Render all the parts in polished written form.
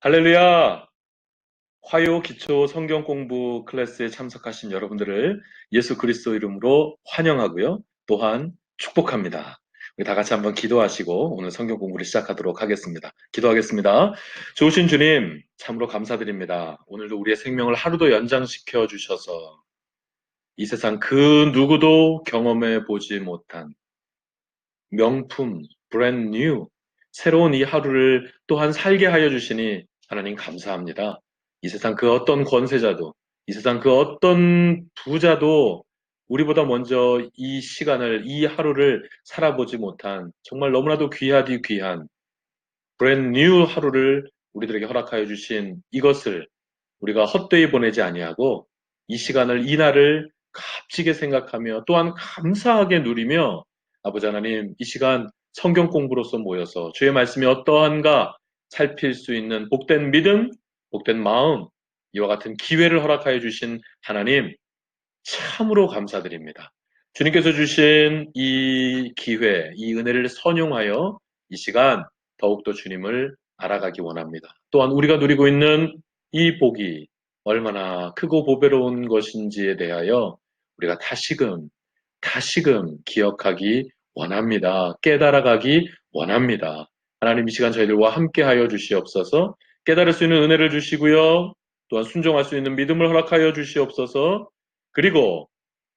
할렐루야! 화요 기초 성경 공부 클래스에 참석하신 여러분들을 예수 그리스도 이름으로 환영하고요. 또한 축복합니다. 우리 다 같이 한번 기도하시고 오늘 성경 공부를 시작하도록 하겠습니다. 기도하겠습니다. 좋으신 주님, 참으로 감사드립니다. 오늘도 우리의 생명을 하루도 연장시켜 주셔서 이 세상 그 누구도 경험해 보지 못한 명품, 브랜드 뉴, 새로운 이 하루를 또한 살게 하여 주시니 하나님 감사합니다. 이 세상 그 어떤 권세자도, 이 세상 그 어떤 부자도 우리보다 먼저 이 시간을, 이 하루를 살아보지 못한 정말 너무나도 귀하디 귀한 브랜드 뉴 하루를 우리들에게 허락하여 주신 이것을 우리가 헛되이 보내지 아니하고 이 시간을 이 날을 값지게 생각하며 또한 감사하게 누리며 아버지 하나님 이 시간 성경 공부로서 모여서 주의 말씀이 어떠한가 살필 수 있는 복된 믿음, 복된 마음 이와 같은 기회를 허락하여 주신 하나님 참으로 감사드립니다. 주님께서 주신 이 기회, 이 은혜를 선용하여 이 시간 더욱더 주님을 알아가기 원합니다. 또한 우리가 누리고 있는 이 복이 얼마나 크고 보배로운 것인지에 대하여 우리가 다시금 기억하기 원합니다. 깨달아가기 원합니다. 하나님 이 시간 저희들과 함께하여 주시옵소서. 깨달을 수 있는 은혜를 주시고요. 또한 순종할 수 있는 믿음을 허락하여 주시옵소서. 그리고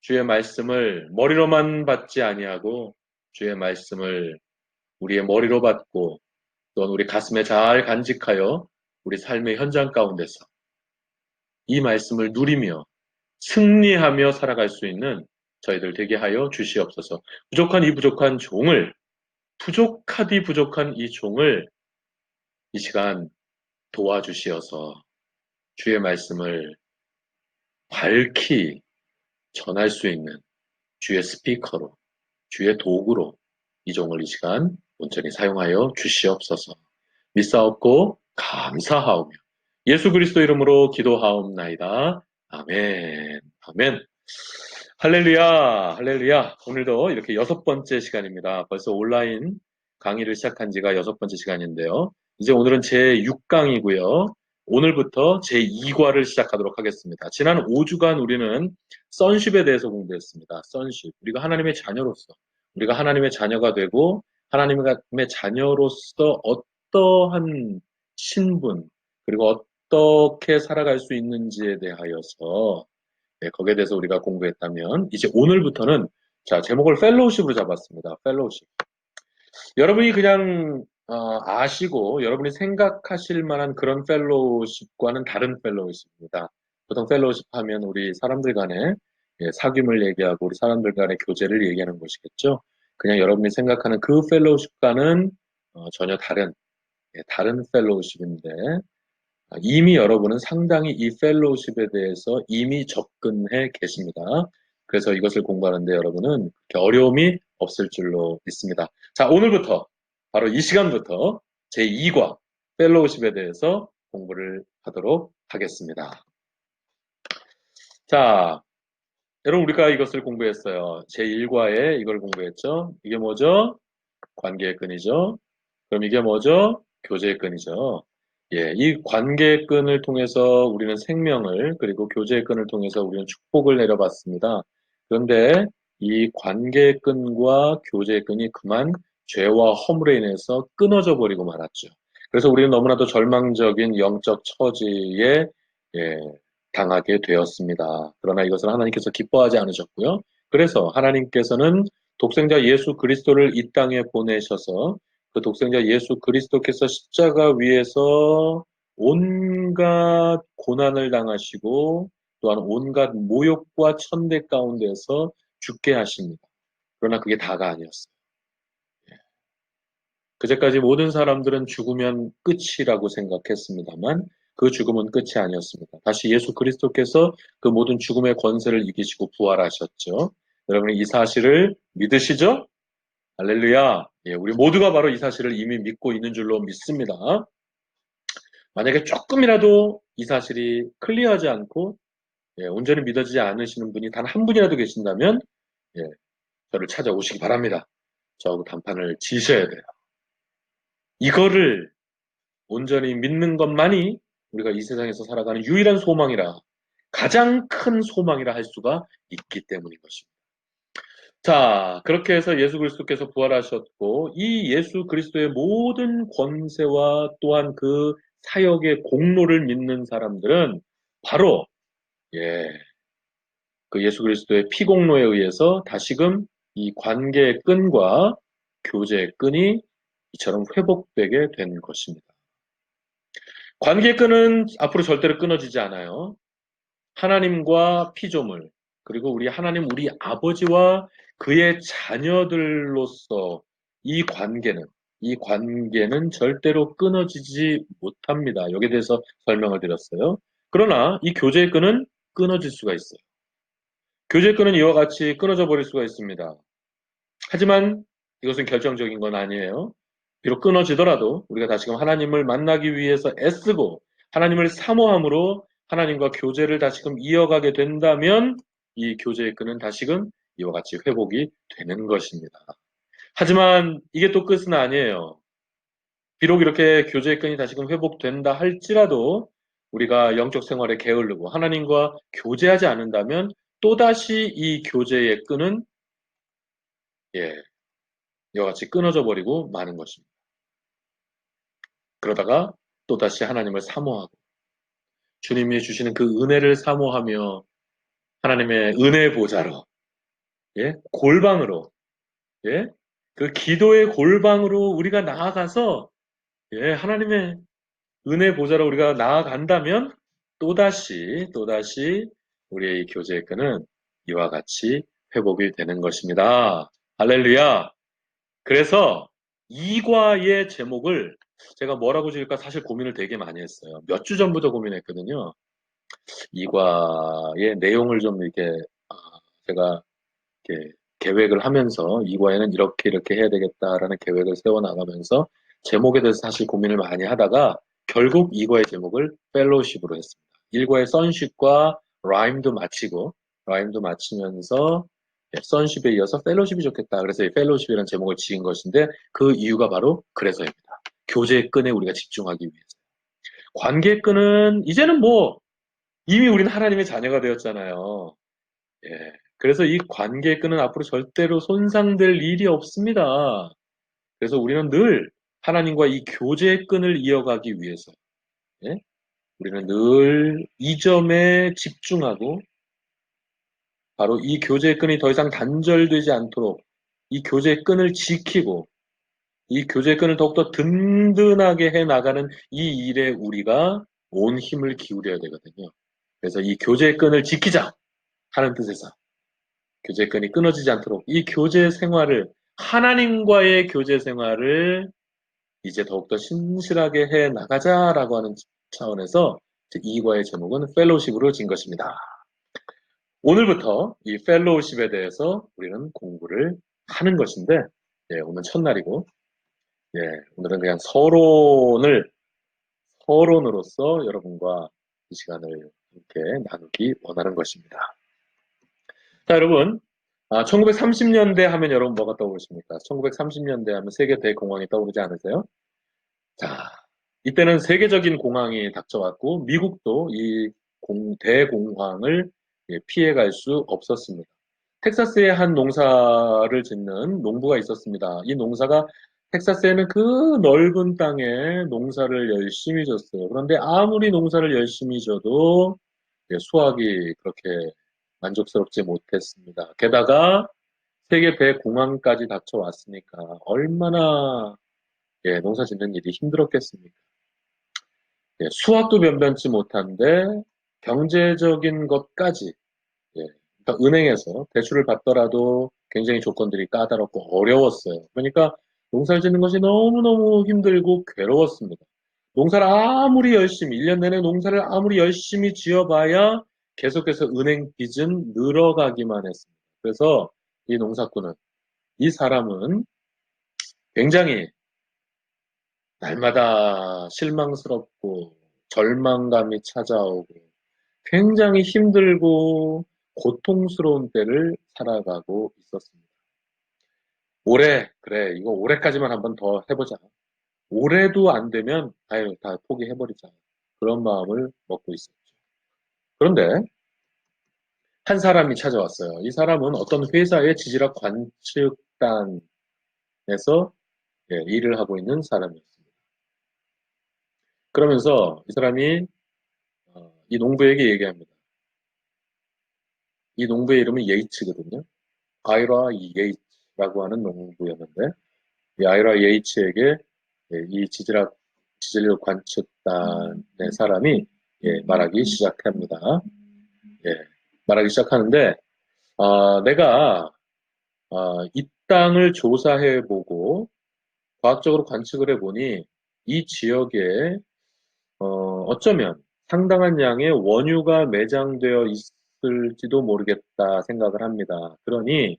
주의 말씀을 머리로만 받지 아니하고 주의 말씀을 우리의 머리로 받고 또한 우리 가슴에 잘 간직하여 우리 삶의 현장 가운데서 이 말씀을 누리며 승리하며 살아갈 수 있는 저희들 되게 하여 주시옵소서. 부족한 종을 부족하디 부족한 이 종을 이 시간 도와주시어서 주의 말씀을 밝히 전할 수 있는 주의 스피커로 주의 도구로 이 종을 이 시간 온전히 사용하여 주시옵소서. 믿사옵고 감사하오며 예수 그리스도 이름으로 기도하옵나이다. 아멘. 아멘. 할렐루야. 할렐루야. 오늘도 이렇게 6번째 시간입니다. 벌써 온라인 강의를 시작한 지가 6번째 시간인데요. 이제 오늘은 제6강이고요. 오늘부터 제2과를 시작하도록 하겠습니다. 지난 5주간 우리는 선십에 대해서 공부했습니다. 선십. 우리가 하나님의 자녀로서, 우리가 하나님의 자녀가 되고, 하나님의 자녀로서 어떠한 신분, 그리고 어떻게 살아갈 수 있는지에 대하여서, 네, 거기에 대해서 우리가 공부했다면, 이제 오늘부터는, 자, 제목을 펠로우십으로 잡았습니다. 펠로우십. 여러분이 그냥 아시고 여러분이 생각하실 만한 그런 펠로우십과는 다른 펠로우십입니다. 보통 펠로우십 하면 우리 사람들 간의 사귐을 얘기하고 우리 사람들 간의 교제를 얘기하는 것이겠죠. 그냥 여러분이 생각하는 그 펠로우십과는 전혀 다른 펠로우십인데 이미 여러분은 상당히 이 펠로우십에 대해서 이미 접근해 계십니다. 그래서 이것을 공부하는데 여러분은 그렇게 어려움이 없을 줄로 믿습니다. 자, 오늘부터 바로 이 시간부터 제2과 펠로우십에 대해서 공부를 하도록 하겠습니다. 자, 여러분 우리가 이것을 공부했어요. 제1과에 이걸 공부했죠. 이게 뭐죠? 관계의 끈이죠. 그럼 이게 뭐죠? 교제의 끈이죠. 예, 이 관계의 끈을 통해서 우리는 생명을, 그리고 교제의 끈을 통해서 우리는 축복을 내려받습니다. 그런데 이 관계의 끈과 교제의 끈이 그만 죄와 허물에 인해서 끊어져 버리고 말았죠. 그래서 우리는 너무나도 절망적인 영적 처지에 예, 당하게 되었습니다. 그러나 이것을 하나님께서 기뻐하지 않으셨고요. 그래서 하나님께서는 독생자 예수 그리스도를 이 땅에 보내셔서 그 독생자 예수 그리스도께서 십자가 위에서 온갖 고난을 당하시고 또한 온갖 모욕과 천대 가운데서 죽게 하십니다. 그러나 그게 다가 아니었어요. 그제까지 모든 사람들은 죽으면 끝이라고 생각했습니다만 그 죽음은 끝이 아니었습니다. 다시 예수 그리스도께서 그 모든 죽음의 권세를 이기시고 부활하셨죠. 여러분 이 사실을 믿으시죠? 할렐루야. 예, 우리 모두가 바로 이 사실을 이미 믿고 있는 줄로 믿습니다. 만약에 조금이라도 이 사실이 클리어하지 않고 온전히 믿어지지 않으시는 분이 단 한 분이라도 계신다면 예, 저를 찾아오시기 바랍니다. 저하고 단판을 지셔야 돼요. 이거를 온전히 믿는 것만이 우리가 이 세상에서 살아가는 유일한 소망이라, 가장 큰 소망이라 할 수가 있기 때문인 것입니다. 자, 그렇게 해서 예수 그리스도께서 부활하셨고, 이 예수 그리스도의 모든 권세와 또한 그 사역의 공로를 믿는 사람들은 바로, 예, 그 예수 그리스도의 피공로에 의해서 다시금 이 관계의 끈과 교제의 끈이 이처럼 회복되게 된 것입니다. 관계의 끈은 앞으로 절대로 끊어지지 않아요. 하나님과 피조물, 그리고 우리 하나님, 우리 아버지와 그의 자녀들로서 이 관계는 절대로 끊어지지 못합니다. 여기에 대해서 설명을 드렸어요. 그러나 이 교제의 끈은 끊어질 수가 있어요. 교제의 끈은 이와 같이 끊어져 버릴 수가 있습니다. 하지만 이것은 결정적인 건 아니에요. 비록 끊어지더라도 우리가 다시금 하나님을 만나기 위해서 애쓰고 하나님을 사모함으로 하나님과 교제를 다시금 이어가게 된다면 이 교제의 끈은 다시금 이와 같이 회복이 되는 것입니다. 하지만 이게 또 끝은 아니에요. 비록 이렇게 교제의 끈이 다시금 회복된다 할지라도 우리가 영적 생활에 게을르고 하나님과 교제하지 않는다면 또다시 이 교제의 끈은, 예, 이와 같이 끊어져 버리고 마는 것입니다. 그러다가 또다시 하나님을 사모하고 주님이 주시는 그 은혜를 사모하며 하나님의 은혜 보좌로, 예, 골방으로, 예, 그 기도의 골방으로 우리가 나아가서, 예, 하나님의 은혜 보좌로 우리가 나아간다면 또다시 우리의 이 교제의 끈은 이와 같이 회복이 되는 것입니다. 할렐루야. 그래서 이과의 제목을 제가 뭐라고 지을까 사실 고민을 되게 많이 했어요. 몇 주 전부터 고민했거든요. 이과의 내용을 좀 이렇게, 아, 제가 이렇게 계획을 하면서 이과에는 이렇게 해야 되겠다라는 계획을 세워나가면서 제목에 대해서 사실 고민을 많이 하다가 결국 이과의 제목을 펠로우십으로 했습니다. 일과의 선십과 라임도 마치면서, 예, 선십에 이어서 펠로우십이 좋겠다. 그래서 이 펠로우십이라는 제목을 지은 것인데 그 이유가 바로 그래서입니다. 교제의 끈에 우리가 집중하기 위해서. 관계의 끈은 이제는 뭐 이미 우리는 하나님의 자녀가 되었잖아요. 예. 그래서 이 관계의 끈은 앞으로 절대로 손상될 일이 없습니다. 그래서 우리는 늘 하나님과 이 교제의 끈을 이어가기 위해서, 예? 우리는 늘 이 점에 집중하고 바로 이 교제의 끈이 더 이상 단절되지 않도록 이 교제의 끈을 지키고 이 교제의 끈을 더욱더 든든하게 해 나가는 이 일에 우리가 온 힘을 기울여야 되거든요. 그래서 이 교제의 끈을 지키자 하는 뜻에서 교제 끈이 끊어지지 않도록 이 교제 생활을, 하나님과의 교제 생활을 이제 더욱더 신실하게 해 나가자라고 하는 차원에서 이과의 제목은 펠로우십으로 진 것입니다. 오늘부터 이 펠로우십에 대해서 우리는 공부를 하는 것인데, 예, 오늘 첫날이고, 예, 오늘은 그냥 서론으로서 여러분과 이 시간을 함께 나누기 원하는 것입니다. 자, 여러분, 1930년대 하면 여러분 뭐가 떠오르십니까? 1930년대 하면 세계 대공황이 떠오르지 않으세요? 자, 이때는 세계적인 공황이 닥쳐왔고 미국도 이 대공황을, 예, 피해갈 수 없었습니다. 텍사스에 한 농사를 짓는 농부가 있었습니다. 이 농사가 텍사스에는 그 넓은 땅에 농사를 열심히 졌어요. 그런데 아무리 농사를 열심히 져도, 예, 수확이 그렇게 만족스럽지 못했습니다. 게다가 세계 대공황까지 닥쳐왔으니까 얼마나, 예, 농사 짓는 일이 힘들었겠습니까? 예, 수확도 변변치 못한데 경제적인 것까지, 예, 그러니까 은행에서 대출을 받더라도 굉장히 조건들이 까다롭고 어려웠어요. 그러니까 농사를 짓는 것이 너무너무 힘들고 괴로웠습니다. 농사를 아무리 열심히, 1년 내내 농사를 아무리 열심히 지어봐야 계속해서 은행 빚은 늘어가기만 했습니다. 그래서 이 농사꾼은, 이 사람은 굉장히 날마다 실망스럽고 절망감이 찾아오고 굉장히 힘들고 고통스러운 때를 살아가고 있었습니다. 그래, 이거 올해까지만 한번 더 해보자. 올해도 안 되면 아유 다 포기해버리자. 그런 마음을 먹고 있었죠. 그런데 한 사람이 찾아왔어요. 이 사람은 어떤 회사의 지질학 관측단에서 일을 하고 있는 사람이었습니다. 그러면서 이 사람이 이 농부에게 얘기합니다. 이 농부의 이름은 예이츠거든요. 아이라 예이츠라고 하는 농부였는데 이 아이라 예이츠에게 이 지질 관측단의 사람이 말하기 시작합니다. 예, 말하기 시작하는데 내가 이 땅을 조사해보고 과학적으로 관측을 해보니 이 지역에 어쩌면 상당한 양의 원유가 매장되어 있을지도 모르겠다 생각을 합니다. 그러니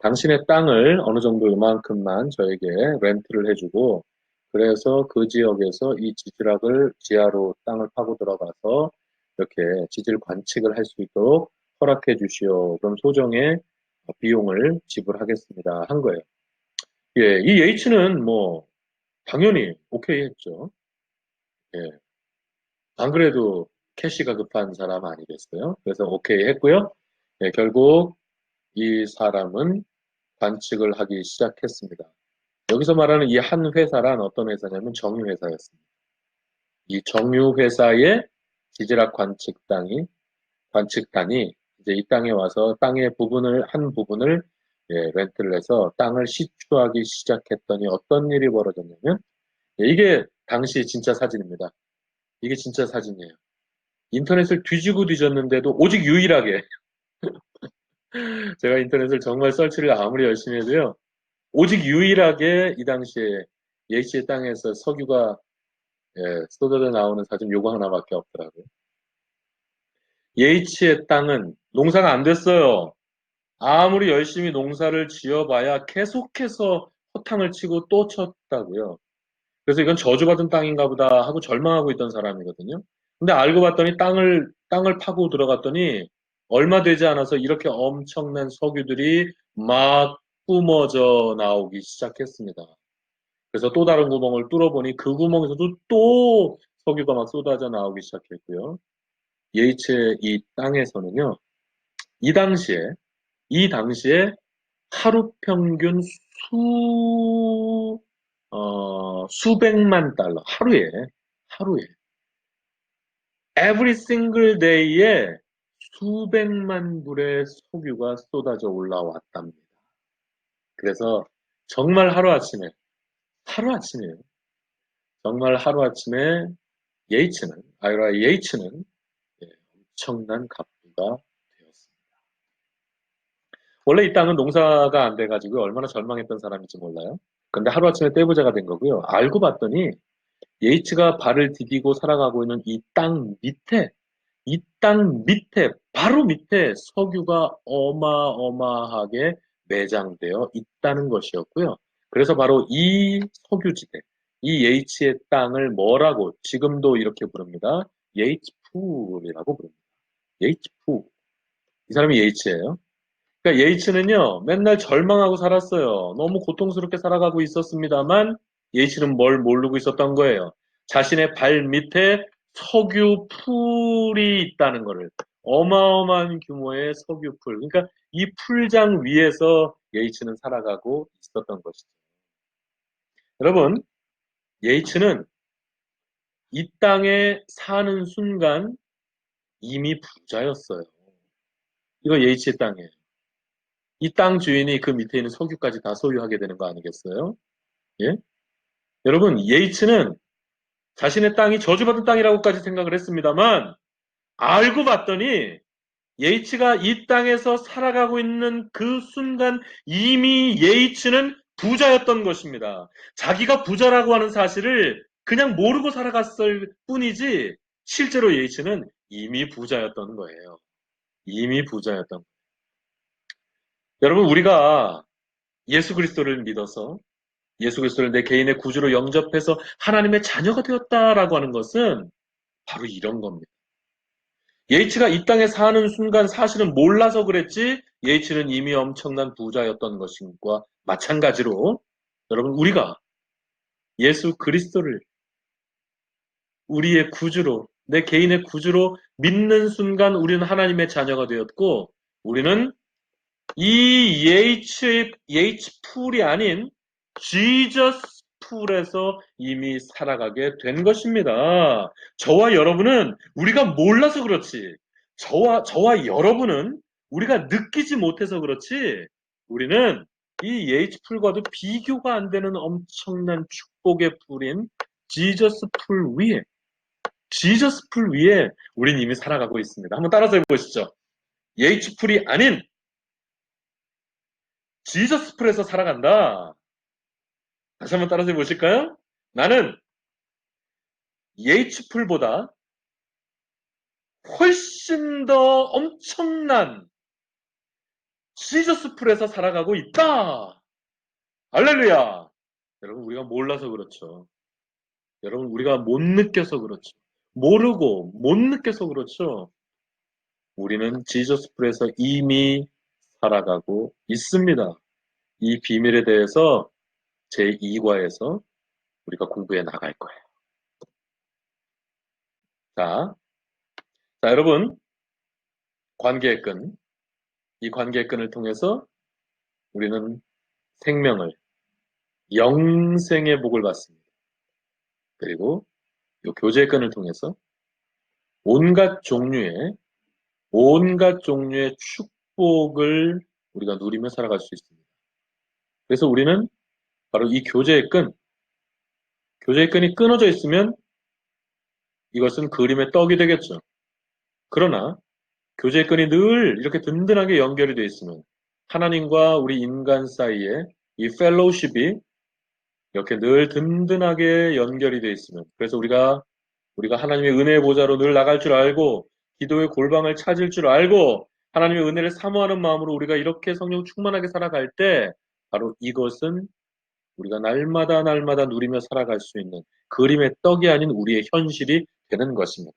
당신의 땅을 어느 정도 이만큼만 저에게 렌트를 해주고 그래서 그 지역에서 이 지질학을 지하로 땅을 파고 들어가서 이렇게 지질 관측을 할 수 있도록 허락해 주시오. 그럼 소정의 비용을 지불하겠습니다. 한 거예요. 예, 이 H는 뭐 당연히 오케이 했죠. 예, 안 그래도 캐시가 급한 사람 아니겠어요? 그래서 오케이 했고요. 예, 결국 이 사람은 관측을 하기 시작했습니다. 여기서 말하는 이 한 회사란 어떤 회사냐면 정유회사였습니다. 이 정유회사의 지질학 관측단이 이제 이 땅에 와서 땅의 한 부분을 렌트를 해서 땅을 시추하기 시작했더니 어떤 일이 벌어졌냐면 이게 당시 진짜 사진입니다. 이게 진짜 사진이에요. 인터넷을 뒤지고 뒤졌는데도 오직 유일하게 제가 인터넷을 정말 설치를 아무리 열심히 해도요. 오직 유일하게 이 당시에 예시의 땅에서 석유가 쏟아져 나오는 사진 요거 하나밖에 없더라고요. 예이치의 땅은 농사가 안 됐어요. 아무리 열심히 농사를 지어봐야 계속해서 허탕을 치고 또 쳤다고요. 그래서 이건 저주받은 땅인가 보다 하고 절망하고 있던 사람이거든요. 근데 알고 봤더니 땅을 파고 들어갔더니 얼마 되지 않아서 이렇게 엄청난 석유들이 막 뿜어져 나오기 시작했습니다. 그래서 또 다른 구멍을 뚫어보니 그 구멍에서도 또 석유가 막 쏟아져 나오기 시작했고요. 예이츠의 이 땅에서는요, 이 당시에, 이 당시에 하루 평균 수백만 달러, 하루에, every single day에 수백만 불의 석유가 쏟아져 올라왔답니다. 그래서 정말 하루아침에, 정말 하루아침에 아이라 예이츠는 엄청난 갑부가 되었습니다. 원래 이 땅은 농사가 안 돼가지고 얼마나 절망했던 사람인지 몰라요. 근데 하루아침에 떼부자가 된 거고요. 알고 봤더니 예이츠가 발을 디디고 살아가고 있는 이 땅 밑에, 바로 밑에 석유가 어마어마하게 매장되어 있다는 것이었고요. 그래서 바로 이 석유지대, 이 예이츠의 땅을 뭐라고 지금도 이렇게 부릅니다. 예이츠풀이라고 부릅니다. 예이츠풀. 이 사람이 예이츠예요. 그러니까 예이츠는요, 맨날 절망하고 살았어요. 너무 고통스럽게 살아가고 있었습니다만, 예이츠는 뭘 모르고 있었던 거예요. 자신의 발 밑에 석유 풀이 있다는 거를. 어마어마한 규모의 석유 풀. 그러니까 이 풀장 위에서 예이츠는 살아가고 있었던 것이죠. 여러분, 예이츠는 이 땅에 사는 순간 이미 부자였어요. 이거 예이츠의 땅이에요. 이 땅 주인이 그 밑에 있는 석유까지 다 소유하게 되는 거 아니겠어요? 예? 여러분, 예이츠는 자신의 땅이 저주받은 땅이라고까지 생각을 했습니다만, 알고 봤더니, 예이츠가 이 땅에서 살아가고 있는 그 순간 이미 예이츠는 부자였던 것입니다. 자기가 부자라고 하는 사실을 그냥 모르고 살아갔을 뿐이지, 실제로 예이츠는 이미 부자였던 거예요. 이미 부자였던. 여러분, 우리가 예수 그리스도를 믿어서 예수 그리스도를 내 개인의 구주로 영접해서 하나님의 자녀가 되었다라고 하는 것은 바로 이런 겁니다. 예이츠가 이 땅에 사는 순간 사실은 몰라서 그랬지 예이츠는 이미 엄청난 부자였던 것과 마찬가지로 여러분 예수 그리스도를 우리의 구주로, 내 개인의 구주로 믿는 순간 우리는 하나님의 자녀가 되었고, 우리는 이 H 풀이 아닌 Jesus 풀에서 이미 살아가게 된 것입니다. 저와 여러분은 우리가 몰라서 그렇지, 저와 여러분은 우리가 느끼지 못해서 그렇지, 우리는 이 H풀과도 비교가 안 되는 엄청난 축복의 풀인 지저스 풀 위에 우린 이미 살아가고 있습니다. 한번 따라서 해보시죠. H풀이 아닌 지저스 풀에서 살아간다. 다시 한번 따라서 해보실까요? 나는 H풀보다 훨씬 더 엄청난 지저스 풀에서 살아가고 있다. 할렐루야. 여러분, 우리가 몰라서 그렇죠. 여러분, 우리가 못 느껴서 그렇죠. 모르고 못 느껴서 그렇죠. 우리는 지저스 풀에서 이미 살아가고 있습니다. 이 비밀에 대해서 제2과에서 우리가 공부해 나갈 거예요. 자, 여러분, 관계의 끈. 이 관계의 끈을 통해서 우리는 생명을, 영생의 복을 받습니다. 그리고 이 교제의 끈을 통해서 온갖 종류의 축복을 우리가 누리며 살아갈 수 있습니다. 그래서 우리는 바로 이 교제의 끈이 끊어져 있으면 이것은 그림의 떡이 되겠죠. 그러나 교제의 끈이 늘 이렇게 든든하게 연결이 되어 있으면 하나님과 우리 인간 사이에 이 펠로우십이 이렇게 늘 든든하게 연결이 되어 있으면, 그래서 우리가 하나님의 은혜의 보좌로 늘 나갈 줄 알고 기도의 골방을 찾을 줄 알고 하나님의 은혜를 사모하는 마음으로 우리가 이렇게 성령 충만하게 살아갈 때 바로 이것은 우리가 날마다 누리며 살아갈 수 있는 그림의 떡이 아닌 우리의 현실이 되는 것입니다.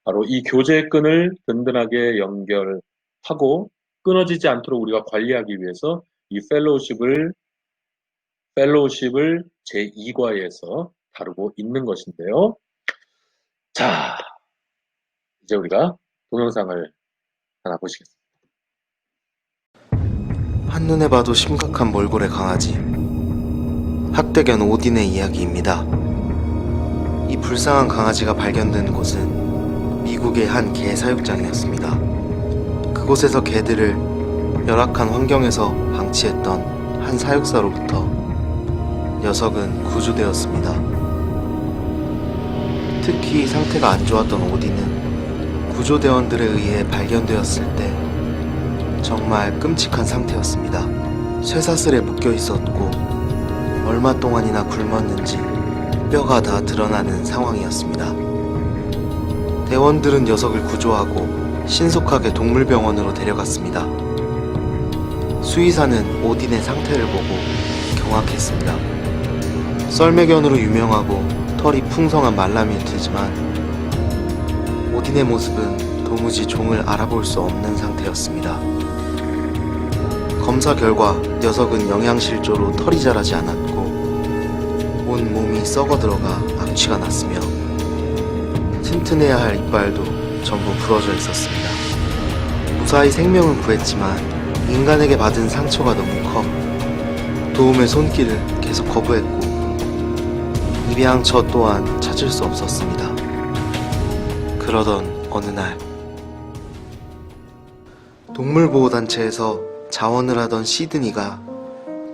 바로 이 교제의 끈을 든든하게 연결하고 끊어지지 않도록 우리가 관리하기 위해서 이 펠로우십을 제2과에서 다루고 있는 것인데요. 자, 이제 우리가 동영상을 하나 보시겠습니다. 한눈에 봐도 심각한 몰골의 강아지, 학대견 오딘의 이야기입니다. 이 불쌍한 강아지가 발견된 곳은 미국의 한 개 사육장이었습니다. 그곳에서 개들을 열악한 환경에서 방치했던 한 사육사로부터 녀석은 구조되었습니다. 특히 상태가 안 좋았던 오딘은 구조대원들에 의해 발견되었을 때 정말 끔찍한 상태였습니다. 쇠사슬에 묶여 있었고 얼마 동안이나 굶었는지 뼈가 다 드러나는 상황이었습니다. 대원들은 녀석을 구조하고 신속하게 동물병원으로 데려갔습니다. 수의사는 오딘의 상태를 보고 경악했습니다. 썰매견으로 유명하고 털이 풍성한 말라미일 테지만 오딘의 모습은 도무지 종을 알아볼 수 없는 상태였습니다. 검사 결과 녀석은 영양실조로 털이 자라지 않았고 온 몸이 썩어 들어가 악취가 났으며 튼튼해야 할 이빨도 전부 부러져 있었습니다. 무사히 생명은 구했지만 인간에게 받은 상처가 너무 커 도움의 손길을 계속 거부했고 입양처 또한 찾을 수 없었습니다. 그러던 어느 날 동물보호단체에서 자원을 하던 시드니가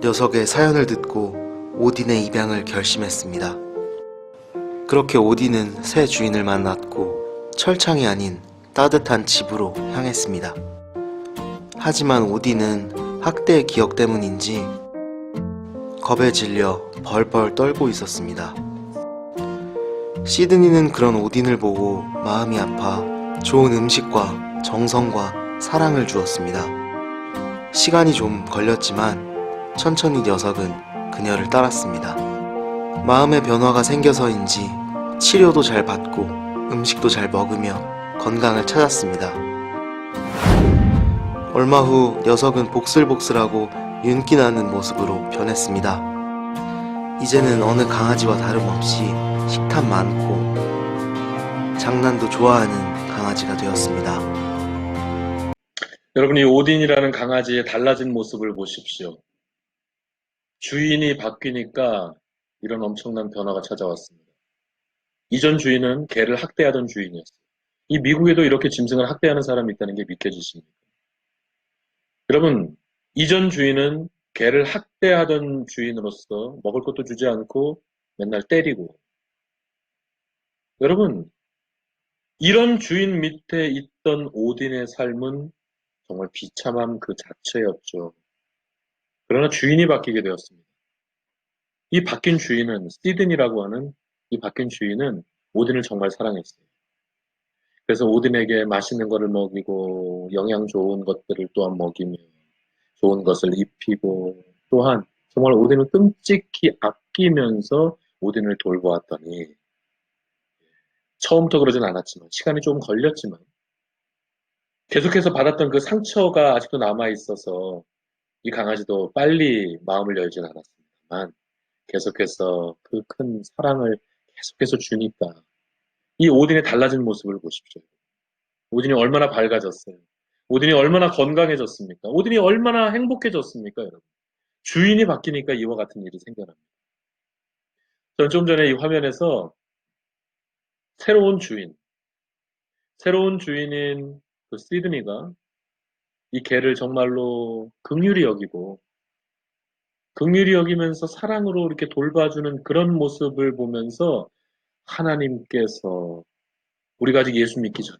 녀석의 사연을 듣고 오딘의 입양을 결심했습니다. 그렇게 오딘은 새 주인을 만났고 철창이 아닌 따뜻한 집으로 향했습니다. 하지만 오딘은 학대의 기억 때문인지 겁에 질려 벌벌 떨고 있었습니다. 시드니는 그런 오딘을 보고 마음이 아파 좋은 음식과 정성과 사랑을 주었습니다. 시간이 좀 걸렸지만 천천히 녀석은 그녀를 따랐습니다. 마음의 변화가 생겨서인지 치료도 잘 받고 음식도 잘 먹으며 건강을 찾았습니다. 얼마 후 녀석은 복슬복슬하고 윤기 나는 모습으로 변했습니다. 이제는 어느 강아지와 다름없이 식탐 많고 장난도 좋아하는 강아지가 되었습니다. 여러분, 이 오딘이라는 강아지의 달라진 모습을 보십시오. 주인이 바뀌니까 이런 엄청난 변화가 찾아왔습니다. 이전 주인은 개를 학대하던 주인이었어요. 이 미국에도 이렇게 짐승을 학대하는 사람이 있다는 게 믿겨지십니까? 여러분, 이전 주인은 개를 학대하던 주인으로서 먹을 것도 주지 않고 맨날 때리고. 여러분, 이런 주인 밑에 있던 오딘의 삶은 정말 비참함 그 자체였죠. 그러나 주인이 바뀌게 되었습니다. 이 바뀐 주인은, 시든이라고 하는 이 바뀐 주인은 오딘을 정말 사랑했어요. 그래서 오딘에게 맛있는 것을 먹이고 영양 좋은 것들을 또한 먹이며 좋은 것을 입히고 또한 정말 오딘을 끔찍히 아끼면서 오딘을 돌보았더니 처음부터 그러진 않았지만 시간이 좀 걸렸지만 계속해서 받았던 그 상처가 아직도 남아 있어서 이 강아지도 빨리 마음을 열진 않았습니다만 계속해서 그 큰 사랑을 계속해서 주니까 이 오딘의 달라진 모습을 보십시오. 오딘이 얼마나 밝아졌어요. 오딘이 얼마나 건강해졌습니까? 오딘이 얼마나 행복해졌습니까, 여러분? 주인이 바뀌니까 이와 같은 일이 생겨납니다. 저는 좀 전에 이 화면에서 새로운 주인인 그 시드니가 이 개를 정말로 긍휼히 여기고 긍휼히 여기면서 사랑으로 이렇게 돌봐주는 그런 모습을 보면서 하나님께서 우리가 아직 예수 믿기 전에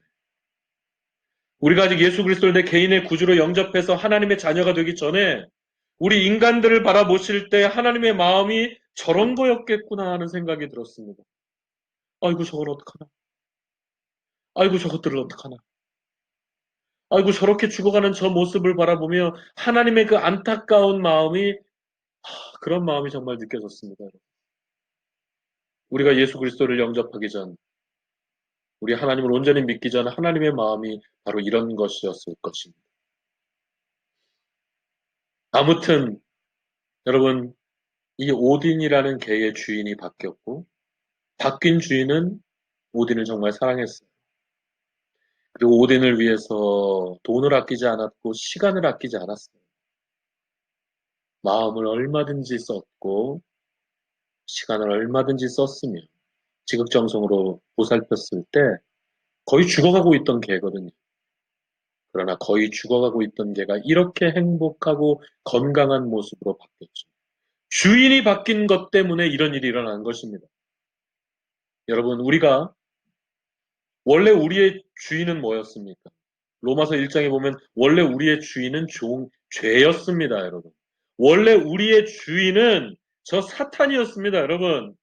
우리가 아직 예수 그리스도를 내 개인의 구주로 영접해서 하나님의 자녀가 되기 전에 우리 인간들을 바라보실 때 하나님의 마음이 저런 거였겠구나 하는 생각이 들었습니다. 아이고 저걸 어떡하나. 아이고 저것들을 어떡하나. 아이고 저렇게 죽어가는 저 모습을 바라보며 하나님의 그 안타까운 마음이 그런 마음이 정말 느껴졌습니다. 우리가 예수 그리스도를 영접하기 전 우리 하나님을 온전히 믿기 전 하나님의 마음이 바로 이런 것이었을 것입니다. 아무튼 여러분 이 오딘이라는 개의 주인이 바뀌었고 바뀐 주인은 오딘을 정말 사랑했어요. 그리고 오딘을 위해서 돈을 아끼지 않았고 시간을 아끼지 않았어요. 마음을 얼마든지 썼고 시간을 얼마든지 썼으며 지극정성으로 보살폈을 때 거의 죽어가고 있던 개거든요. 그러나 거의 죽어가고 있던 개가 이렇게 행복하고 건강한 모습으로 바뀌었죠. 주인이 바뀐 것 때문에 이런 일이 일어난 것입니다. 여러분, 우리가 원래 우리의 주인은 뭐였습니까? 로마서 1장에 보면 원래 우리의 주인은 죄였습니다, 여러분. 원래 우리의 주인은 저 사탄이었습니다, 여러분.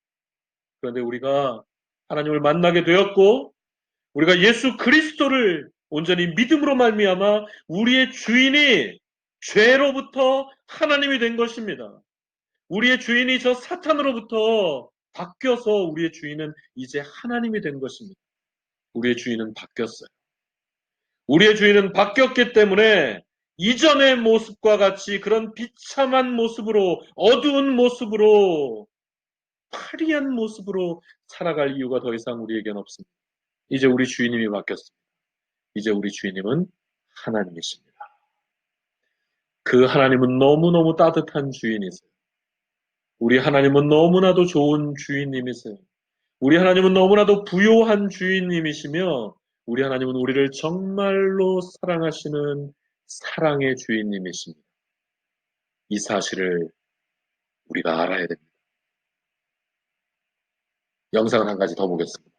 그런데 우리가 하나님을 만나게 되었고 우리가 예수 그리스도를 온전히 믿음으로 말미암아 우리의 주인이 죄로부터 하나님이 된 것입니다. 우리의 주인이 저 사탄으로부터 바뀌어서 우리의 주인은 이제 하나님이 된 것입니다. 우리의 주인은 바뀌었어요. 우리의 주인은 바뀌었기 때문에 이전의 모습과 같이 그런 비참한 모습으로 어두운 모습으로 파리한 모습으로 살아갈 이유가 더 이상 우리에겐 없습니다. 이제 우리 주인님이 바뀌었습니다. 이제 우리 주인님은 하나님이십니다. 그 하나님은 너무너무 따뜻한 주인이세요. 우리 하나님은 너무나도 좋은 주인님이세요. 우리 하나님은 너무나도 부요한 주인님이시며 우리 하나님은 우리를 정말로 사랑하시는 사랑의 주인님이십니다. 이 사실을 우리가 알아야 됩니다. 영상을 한 가지 더 보겠습니다.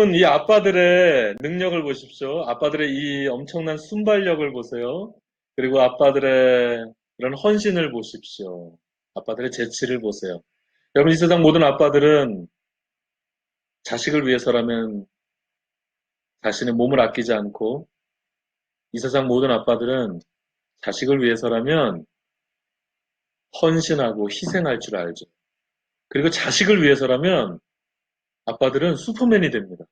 여러분, 이 아빠들의 능력을 보십시오. 아빠들의 이 엄청난 순발력을 보세요. 그리고 아빠들의 이런 헌신을 보십시오. 아빠들의 재치를 보세요. 여러분, 이 세상 모든 아빠들은 자식을 위해서라면 자신의 몸을 아끼지 않고, 이 세상 모든 아빠들은 자식을 위해서라면 헌신하고 희생할 줄 알죠. 그리고 자식을 위해서라면 아빠들은 슈퍼맨이 됩니다.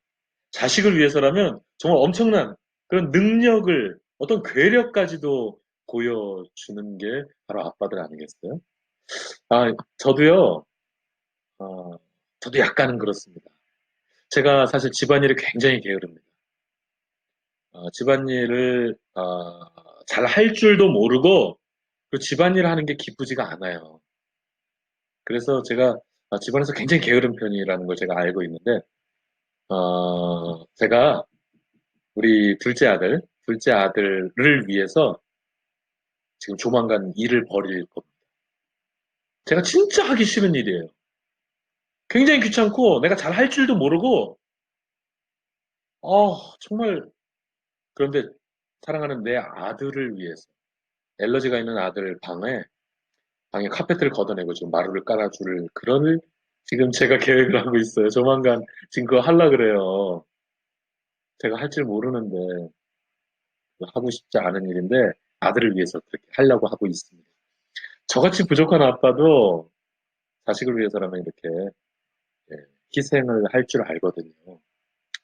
자식을 위해서라면 정말 엄청난 그런 능력을, 어떤 괴력까지도 보여주는 게 바로 아빠들 아니겠어요? 저도요, 어, 저도 약간은 그렇습니다. 제가 사실 집안일을 굉장히 게으릅니다. 집안일을 잘 할 줄도 모르고 그 집안일 하는 게 기쁘지가 않아요. 그래서 제가 집안에서 굉장히 게으른 편이라는 걸 제가 알고 있는데, 제가 우리 둘째 아들을 위해서 지금 조만간 일을 벌일 겁니다. 제가 진짜 하기 싫은 일이에요. 굉장히 귀찮고 내가 잘 할 줄도 모르고, 정말. 그런데 사랑하는 내 아들을 위해서, 엘러지가 있는 아들 방에 카페트를 걷어내고 지금 마루를 깔아줄 그런 지금 제가 계획을 하고 있어요. 조만간 지금 그거 하려 그래요. 제가 할 줄 모르는데 하고 싶지 않은 일인데 아들을 위해서 그렇게 하려고 하고 있습니다. 저같이 부족한 아빠도 자식을 위해서라면 이렇게 예, 희생을 할 줄 알거든요.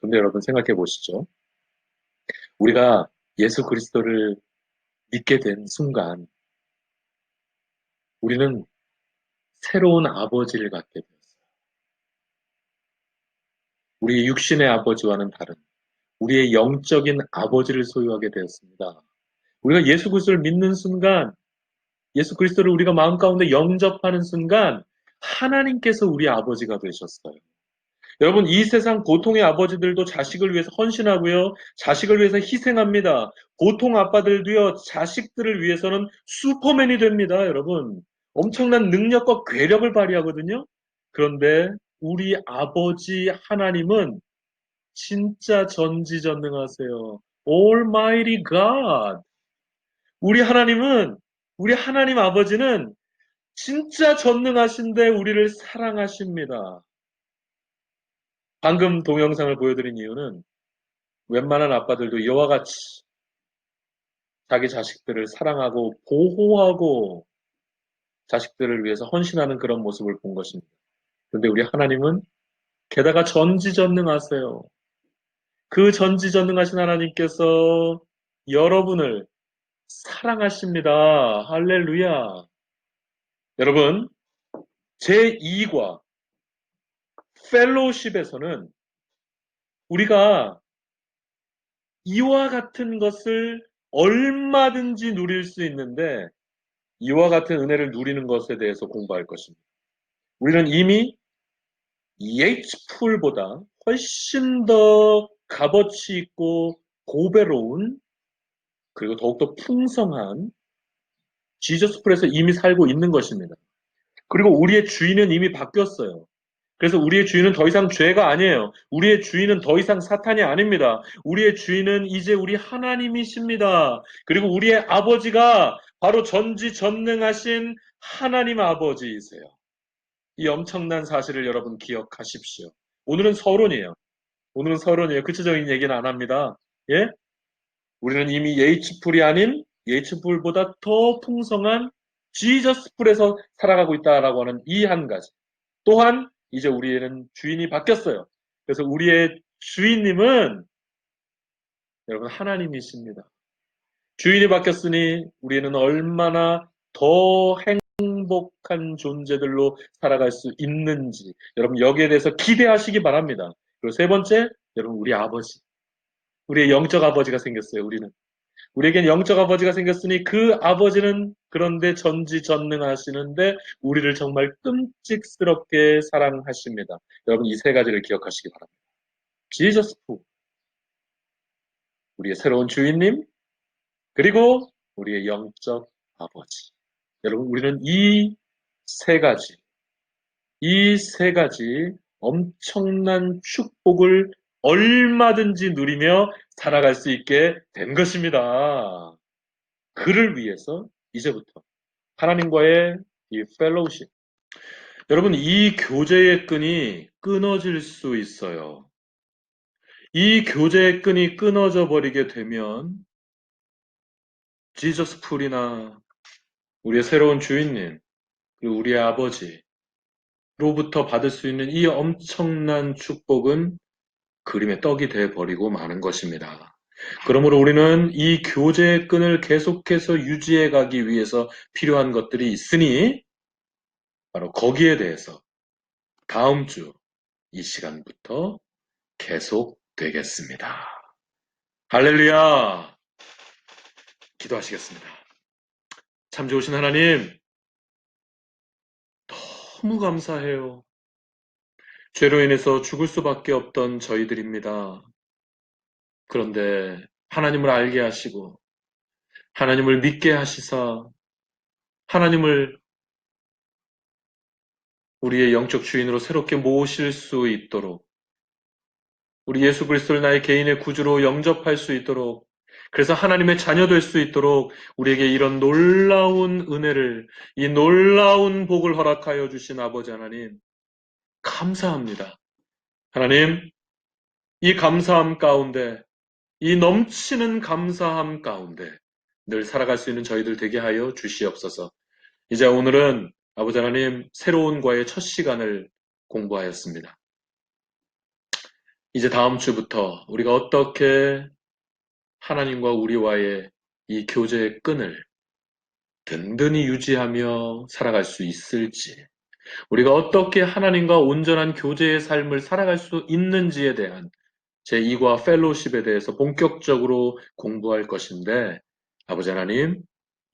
근데 여러분 생각해 보시죠. 우리가 예수 그리스도를 믿게 된 순간 우리는 새로운 아버지를 갖게 되었어요. 우리 육신의 아버지와는 다른 우리의 영적인 아버지를 소유하게 되었습니다. 우리가 예수 그리스도를 믿는 순간, 예수 그리스도를 우리가 마음 가운데 영접하는 순간 하나님께서 우리 아버지가 되셨어요. 여러분, 이 세상 보통의 아버지들도 자식을 위해서 헌신하고요. 자식을 위해서 희생합니다. 보통 아빠들도요. 자식들을 위해서는 슈퍼맨이 됩니다. 여러분. 엄청난 능력과 괴력을 발휘하거든요. 그런데 우리 아버지 하나님은 진짜 전지전능하세요. Almighty God. 우리 하나님은, 우리 하나님 아버지는 진짜 전능하신데 우리를 사랑하십니다. 방금 동영상을 보여드린 이유는 웬만한 아빠들도 이와 같이 자기 자식들을 사랑하고 보호하고 자식들을 위해서 헌신하는 그런 모습을 본 것입니다. 그런데 우리 하나님은 게다가 전지전능하세요. 그 전지전능하신 하나님께서 여러분을 사랑하십니다. 할렐루야. 여러분, 제2과 펠로우십에서는 우리가 이와 같은 것을 얼마든지 누릴 수 있는데 이와 같은 은혜를 누리는 것에 대해서 공부할 것입니다. 우리는 이미 EH풀보다 훨씬 더 값어치 있고 고배로운 그리고 더욱더 풍성한 지저스풀에서 이미 살고 있는 것입니다. 그리고 우리의 주인은 이미 바뀌었어요. 그래서 우리의 주인은 더 이상 죄가 아니에요. 우리의 주인은 더 이상 사탄이 아닙니다. 우리의 주인은 이제 우리 하나님이십니다. 그리고 우리의 아버지가 바로 전지전능하신 하나님 아버지이세요. 이 엄청난 사실을 여러분 기억하십시오. 오늘은 서론이에요. 오늘은 서론이에요. 구체적인 얘기는 안 합니다. 예? 우리는 이미 H풀이 아닌 H풀보다 더 풍성한 지저스풀에서 살아가고 있다라고 하는 이 한 가지. 또한 이제 우리에는 주인이 바뀌었어요. 그래서 우리의 주인님은 여러분 하나님이십니다. 주인이 바뀌었으니 우리는 얼마나 더 행복한 존재들로 살아갈 수 있는지 여러분 여기에 대해서 기대하시기 바랍니다. 그리고 세 번째, 여러분 우리 아버지, 우리의 영적 아버지가 생겼어요. 우리에겐 영적 아버지가 생겼으니 그 아버지는 그런데 전지전능하시는데 우리를 정말 끔찍스럽게 사랑하십니다. 여러분 이 세 가지를 기억하시기 바랍니다. 지저스 푸, 우리의 새로운 주인님, 그리고 우리의 영적 아버지. 여러분 우리는 이 세 가지 엄청난 축복을 얼마든지 누리며 살아갈 수 있게 된 것입니다. 그를 위해서 이제부터 하나님과의 이 펠로우십, 여러분 이 교제의 끈이 끊어질 수 있어요. 이 교제의 끈이 끊어져 버리게 되면 지저스 풀이나 우리의 새로운 주인님, 그리고 우리의 아버지로부터 받을 수 있는 이 엄청난 축복은 그림의 떡이 돼 버리고 마는 것입니다. 그러므로 우리는 이 교제의 끈을 계속해서 유지해 가기 위해서 필요한 것들이 있으니 바로 거기에 대해서 다음 주 이 시간부터 계속 되겠습니다. 할렐루야! 기도하시겠습니다. 참 좋으신 하나님, 너무 감사해요. 죄로 인해서 죽을 수밖에 없던 저희들입니다. 그런데 하나님을 알게 하시고 하나님을 믿게 하시사 하나님을 우리의 영적 주인으로 새롭게 모실 수 있도록 우리 예수 그리스도를 나의 개인의 구주로 영접할 수 있도록 그래서 하나님의 자녀 될 수 있도록 우리에게 이런 놀라운 은혜를 이 놀라운 복을 허락하여 주신 아버지 하나님 감사합니다. 하나님 이 감사함 가운데 이 넘치는 감사함 가운데 늘 살아갈 수 있는 저희들 되게 하여 주시옵소서. 이제 오늘은 아버지 하나님 새로운 과의 첫 시간을 공부하였습니다. 이제 다음 주부터 우리가 어떻게 하나님과 우리와의 이 교제의 끈을 든든히 유지하며 살아갈 수 있을지, 우리가 어떻게 하나님과 온전한 교제의 삶을 살아갈 수 있는지에 대한 제2과 펠로우십에 대해서 본격적으로 공부할 것인데, 아버지 하나님,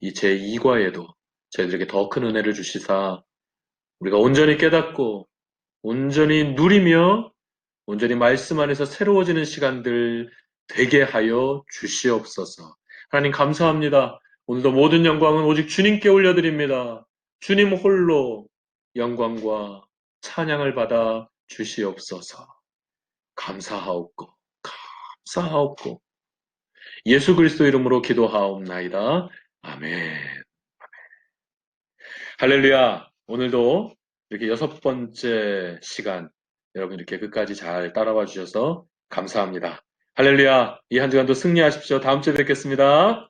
이 제2과에도 저희들에게 더 큰 은혜를 주시사 우리가 온전히 깨닫고 온전히 누리며 온전히 말씀 안에서 새로워지는 시간들 되게 하여 주시옵소서. 하나님 감사합니다. 오늘도 모든 영광은 오직 주님께 올려드립니다. 주님 홀로 영광과 찬양을 받아 주시옵소서. 감사하옵고 감사하옵고 예수 그리스도 이름으로 기도하옵나이다. 아멘. 할렐루야. 오늘도 이렇게 6번째 시간 여러분 이렇게 끝까지 잘 따라와 주셔서 감사합니다. 할렐루야. 이 한 주간도 승리하십시오. 다음 주에 뵙겠습니다.